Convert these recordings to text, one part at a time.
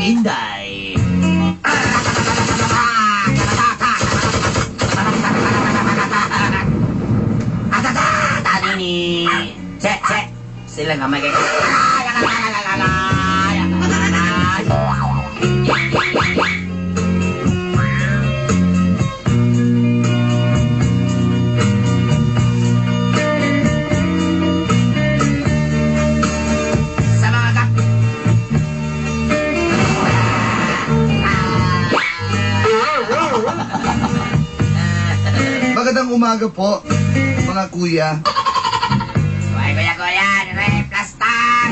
Inday. Tadi nih. Cek. Sila kamay kayo. Magandang umaga po, mga kuya. Hoy, kuya, plastar!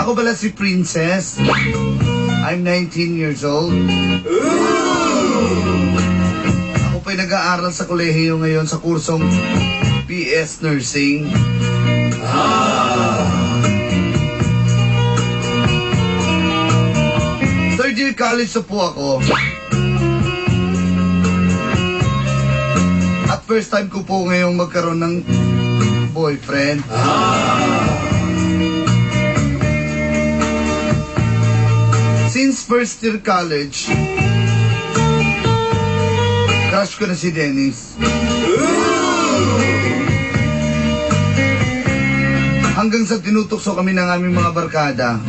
Ako pala si Princess. I'm 19 years old. Ako pa'y nag-aaral sa kolehiyo ngayon sa kursong PS Nursing. Third year college na po ako. At first time ko po ngayong magkaroon ng boyfriend. Since first year college, crush ko na si Dennis. Hanggang sa tinutukso kami ng aming mga barkada.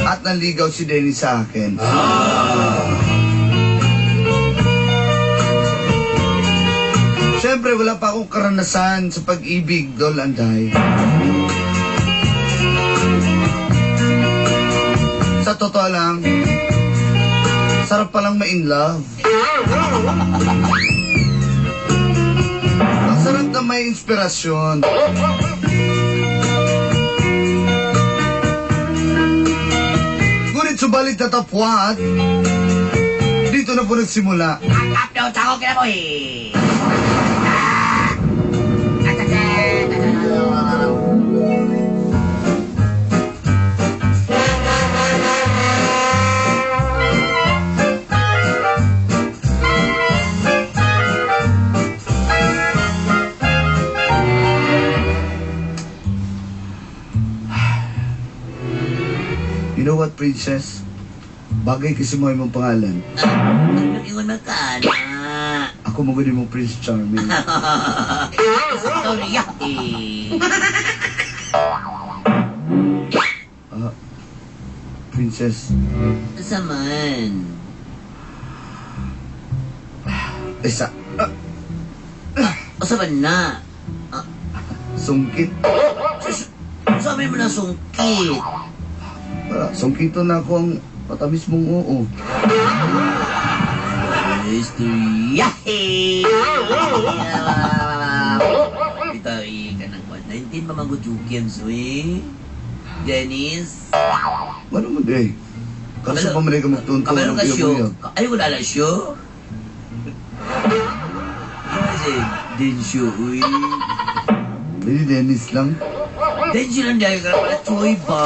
At nanligaw si Dennis sa akin. Siyempre, wala pa akong karanasan sa pag-ibig, Dol Anday. Sa totoo lang, sarap palang ma-in love. Ang sarap na may inspirasyon. Ngunit subalit na tapwat, dito na po nagsimula. Upload ako kina mo eh. You know what, Princess? Bagay kasi mo yung pangalan. Ingon na ka na. Ako maguli mong Prince Charming. Sorry, eh. Princess. Saman. Isa. O saman na. Sungkit. Sabi mo na sungkit. Sungkito na ako ang matamis mong oo. History. Yahey! Ito ka ng 19 mamagudyukin, Zoe. Dennis. Ano mo, day? Kaso pa malay ka magtuntong Kamero ka iyo siyo. kuya. Ay, wala na siyo. Kasi, Densyo, uy. Hindi, Dennis lang. Densyo lang dahil ka pala, Choy ba?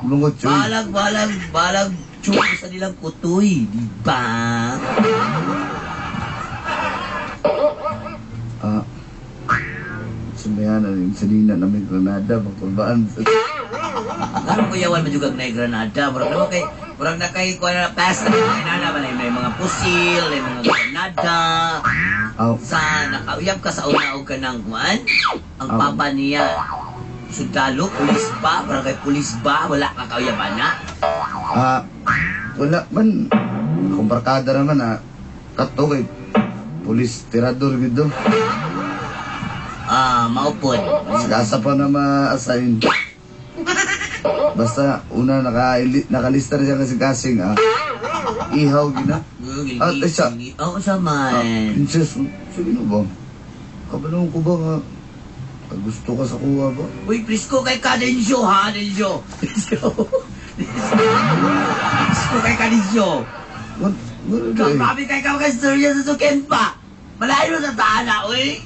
Lungot yun. Balag, Choy sa nilang kutoy, di ba? Sumbayan na rin sa Nina na may Granada, magpulbaan. Ano ko yawan mo juga na Granada? Murag na kay kuha na pasta na Granada, may mga pusil, may mga Granada. Sa nakauyab ka sa unaog ka ng kuwan, ang papa niya, sundalo, pulis ba? Barangay pulis ba? Wala ka kauyaban na? Wala man. Akong barkada naman kato kay pulis tirador gitu. Maupod. Sagasa pa na ma-assign. Basta una nakalista na siya kasi kasing ihaw gina. Isa. Oo, saman. Princess, sige na ba? Kabalong ko ba nga gusto ka sa kuha ba? Uy, Prisco kay Kadensyo, ha? Densyo. Prisco kay Kadensyo. Grabe kay kakastorya sa suken pa. Malayo sa tana, uy.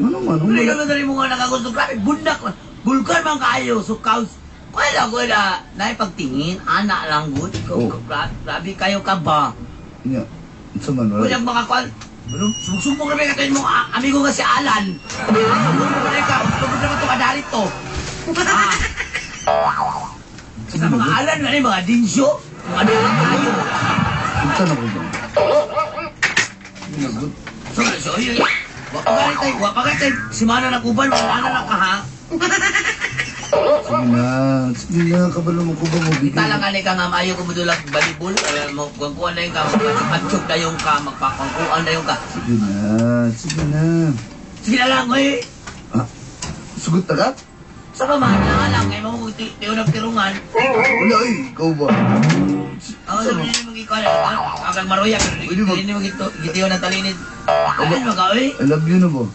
Ano man? Hindi ka madali mo nga nakagusto. Grabe, bundak. Bulkan man kayo. So, Kaya naipagtingin. Anak lang, good. Grabe kayo ka ba? Yeah. Sa man, Kung yung mga kwan, Sumbong-sumbong na may katayin mo, amigo nga si Alan. Sumbong na ka, sumbong naman ito kadarit to. Sa mga Alan nga rin, mga Dinsyo, mga Alan tayo. Punta na ko ba? Nagot. So, yun. Wapagalit tayo. Si Mana na kuban, wala na ha. Sige na, kabalo mo ko ba mo Kita lang ka nga maayo ko mo dulang balibol. Magkuhan na yung ka, magpatsok na yung ka, magpapangkuhan na yung ka. Sige na. Sige na lang, eh. Sugot na ka? Sa kamahal na lang, ngayon mo tiyo nagtirungan. Wala ikaw ba? Sabi niya mo ikaw na, agang maroya, pero hindi mo gitiyo ng talinid. Ano mo ka, eh? I love you na ba?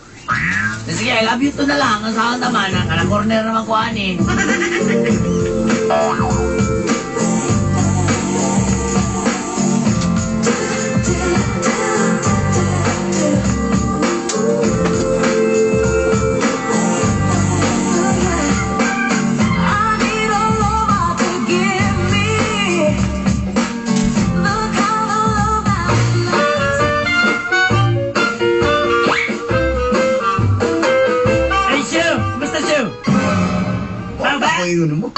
Sige, I love you to na lang. Ang saan naman, ang kanang corner naman ko, ani. Ingon mo.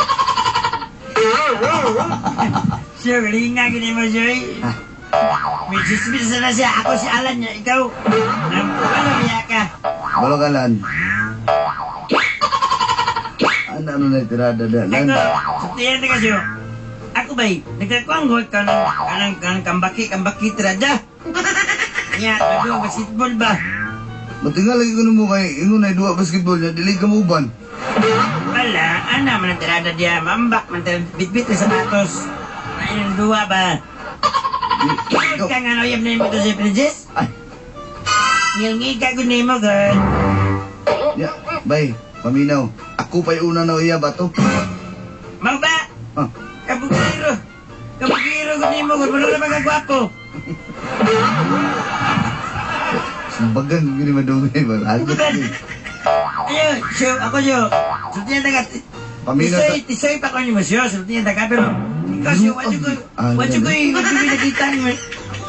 Sir, galing nga gini mo, sir. May chismis na siya. Ako si Alan niya. Ikaw. Ano niya ka? Balogalan. Ano na tirada da? Lan. Sutiyan na kasi. Ako ba'y, nagkakuanggot ka ng kambaki tirada. Nga, nagawang basketball ba? Matingal lagi ko mo kay ingon na dua basketball niya. Dili ka muban. Wala, ana man ang tirada diya, mambak man bitbit na sapatos. Ayun dua ba? Ikaw ka nga noyab na mo to si Princess? Ay. Ngilngi ka gud nimo, girl. Ya, bay, paminaw. Ako pa'y una na iya ba to? Mau ba? Ah. Kabugiro gud nimo, gud mo na magagwapo. Sambagan gini madungay ba? Agot ni. Ayun, ako siyo. Sultiyan taga. Paminaw sa... Tisoy pa ko ni mo siyo, sultiyan taga, pero ikaw siyo, wadyo ko nakita niyo.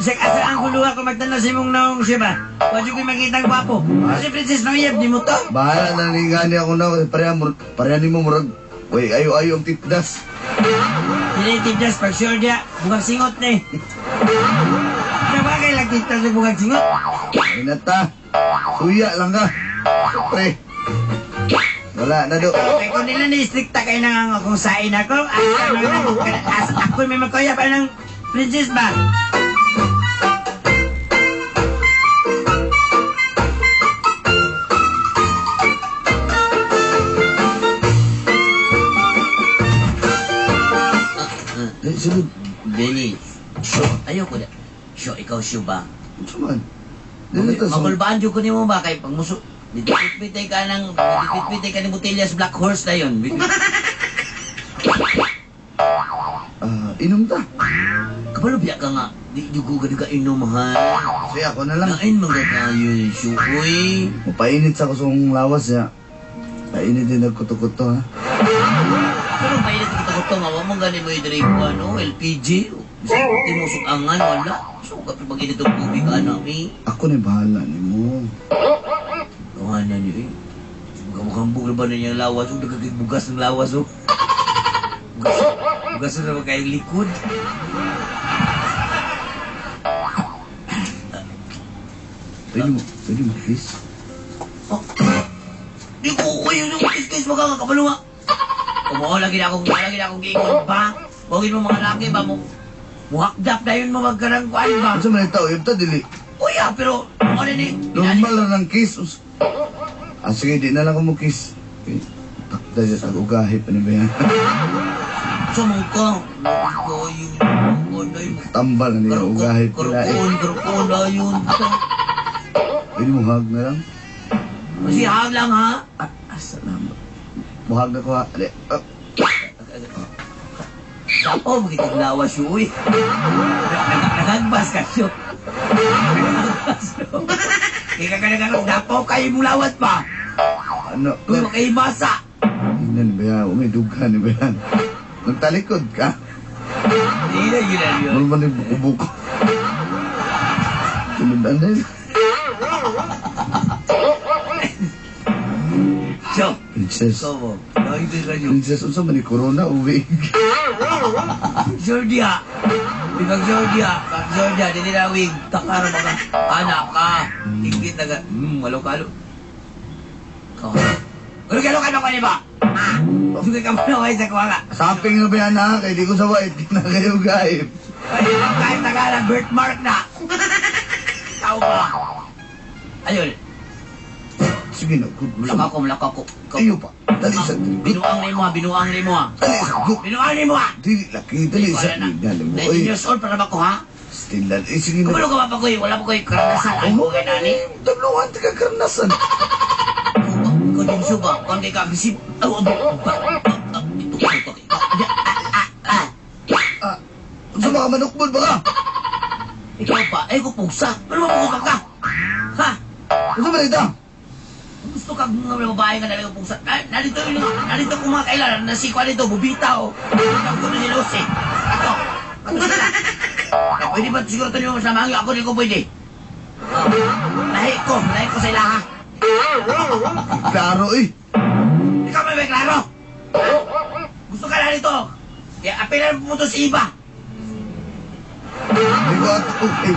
Isang asa ang gulo ako magtanong si mong naong siya ba? Wadyo ko makita ang gwapo. Kasi Princess Noyab, di mo to? Bahala na ni gani ako na. Pareha ni mo murag. Uy, ayo ang tipdas. Hindi tipdas, pag sure dia, bugang singot na eh. Nabagay lang tipdas sa bugang singot. Inata. Suya lang ka. Pre. Wala na do. Kaya kung nila na-istrikta kayo nang akong sain ako, ako may magkaya pa ng Princess ba? Sunod. Benny, ayoko na. Ikaw ba? Suman. Dili ta sa... Magulbaan dyan ko ni mo ba? Kaya pag muso... Bitbitay ka ng Botellas Black Horse na yun. Inom ta. Kapalubya ka nga. Di ko ka inom, ha? Sige, ako na lang. Nain mga kayo, Shukoy. Mapainit sa kusong lawas ya. Painit din nagkuto-kuto ha. Pero mainit ang kuto nga. Huwag mong ganin mo yung drink ko, LPG. Hindi mo sukangan, wala. So, kapag mag-init ang tubig ka namin. Ako na bahala ni mo. Kawanan niyo eh. Mukhang na ba na niyang lawas? Huwag nagkakigbugas ng lawas, oh. Bugas na naman kayong likod. Pwede mo kiss? Oh. Di ko yung kiss-kiss mo ka nga kabalunga. Kumuha lagi na akong giingon pa. Huwagin mo mga laki ba mo. Muhakdap na yun mo magkarang kuhan ba? Ano sa mga tao? Yung ta, dili. Uya, pero ano ni? Normal lang ng kiss. Sige, di na lang ako mo kiss. Takda dyan sa ugahi pa ni ba yan? Sumong ka. Tambal na niya ugahi pala eh. Karukon na yun. Pwede mo hug na lang? Masihag lang ha? Salamat. Muhag na ko ha. Ali. Sapo, magiging lawas yun, uy. Nagagbas ka siyo. Nagagbas yun. Kaya ka nagagbas kayo mong lawat pa. Ano? Uy, makaibasa. Hindi ba yan? Umiduga ni ba yan? Nagtalikod ka? Hindi na yun. Malman yung buko-buko. Tuludan na yun. Joe, Princess. ikaw mo. Nakita ka nyo. Princess, unsa man ni corona uwi. Jordia. Bigag Jordia. Kag Jordia, dili na wig. Takar mga anak ka. Higit na ka. Malo-kalo. Malo-kalo ka na ko ba? Hindi ka manaway sa kuha nga. Samping na ba yan ha? Kaya di ko sa white. Di na kayo gahip. Ay, kahit nagala, birthmark na. Tao ba? Ayun. Sige na. Mulaka ko. Iyo pa. Dali sa Binuang ni mo ha. Dali sa good. Binuang ni mo ha. Dili laki. Dali sa dali mo. 19 years old para ba ko ha? Still lang. Sige na. Kumalo ka ba pa ko wala pa ko karanasan. Ay, okay na ni. Tabluhan ka karnasan. Ikaw din siya ba? Kung kay kagisip. Unsa mga manukbol ba ka? Ikaw pa, ay ko pugsa. Ano ba pugsa ka? Ha? Unsa man ito? Gusto ka mga babae nga nalang pugsa. Narito ko mga kailan. Nasikwa nito, bubita o. Bubita ko na si Lucy. Ato sila. Pwede ba siguro ito niyo masama? Ako di ko pwede. Lahi ko sa ilaha. Klaro eh. Ikaw may klaro. Gusto ka na nito. Kaya apilan mo to si iba. Di ko ato. Okay.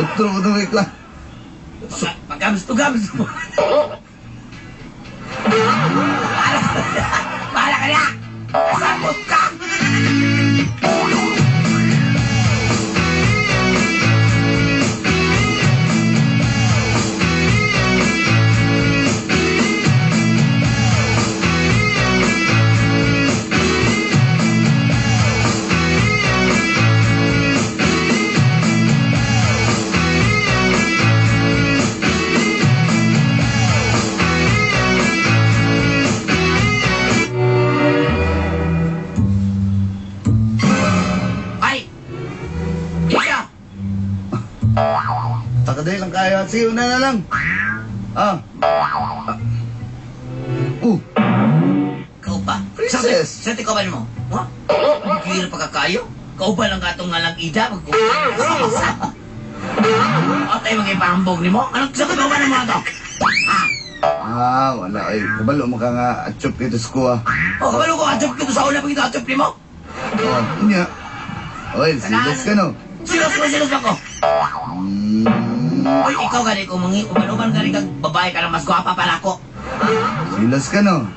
Utro mo ito may kla. Pagkams mo. Bahala ka na. Sabot ka. Takaday lang kayo. Sige, una na lang. Kau pa. Princess. Sa tikaw ba mo? Ha? Kira pa kakayo? Kau ba lang katong nga lang ida? Magkukuha. O tayo mga ipahambog ni mo? Anong sa kagawa ng mga to? Ha? Wala ay. Kabalo mo ka nga atchop kito sa kuha. O, kabalo ko atchop kito sa una pag ito atchop ni mo? Inya. Oy, silos ka no. Silos ako. Uy, ikaw gani kung umanuman gani kang babae ka na mas gwapa pala ko. Silos ka no.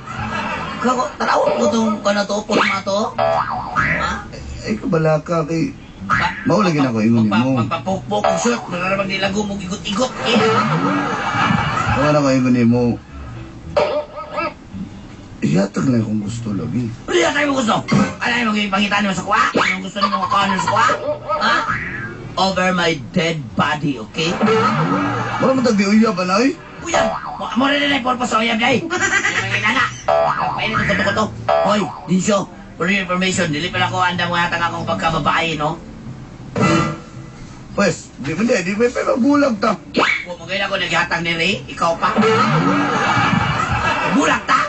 Ikaw, tarawag mo itong kanatopon mo to? Ha? Ay, kabala ka kay... Maulagin ako ingon mo. Pagpapukpok kong short, nararamang nilago mong igot-igot. Wala ko ingon mo. Iyatag na kung gusto lagi. Ano yan tayo mo gusto? Ano yung mag-ipangitan mo sa kuha? Anong gusto niyo mga kanan sa kuha? Ha? Over my dead body, okay? Wala mo tagdi uyab ba na eh? Uyab! Mo rin na yung purpose sa uyab na eh! Yung mga inana! Painin ko to. Hoy, Dinsyo, for your information, dili pala ko anda mo hatang akong pagkababae, no? Pues, di ba pa mabulag ta? Huwag mo ganyan ako naghatang ni Ray, ikaw pa. Bulag ta!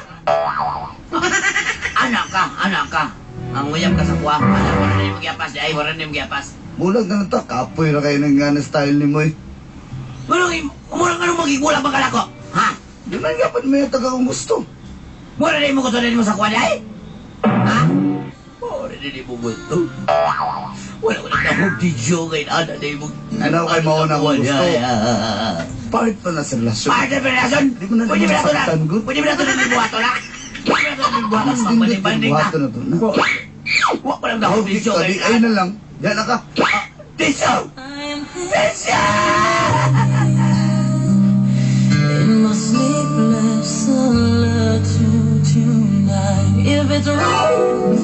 Anak ka. Ang uyab ka sa kuha. Anak, wala na yung magyapas. Ay, wala na yung magyapas. Bulag na ta, kapoy na kayo ng nga style ni mo eh. Umurang ka nung magigulang bang kalako? Ha? Di man nga pa may taga kung gusto. Mura na yung gusto na mo sa kuha ay? Ha? Mura na yung mo gusto. Wala ko na akong video ngayon. Ano na yung Ano kay mauna kung gusto? Part pa na sa relasyon. Part na relasyon? Di ko na Pwede ba na ito na? masaktan, good? Pwede ba na ito na yung buhato na? Pwede ba na ito na yung buhato? Mas din Magbanding-banding na. buhato na to na. Huwag ko lang na akong video Di ngayon. ay na lang. Yan na ka. Tisyo! Tisyo! In my sleepless solitude tonight, if it's wrong,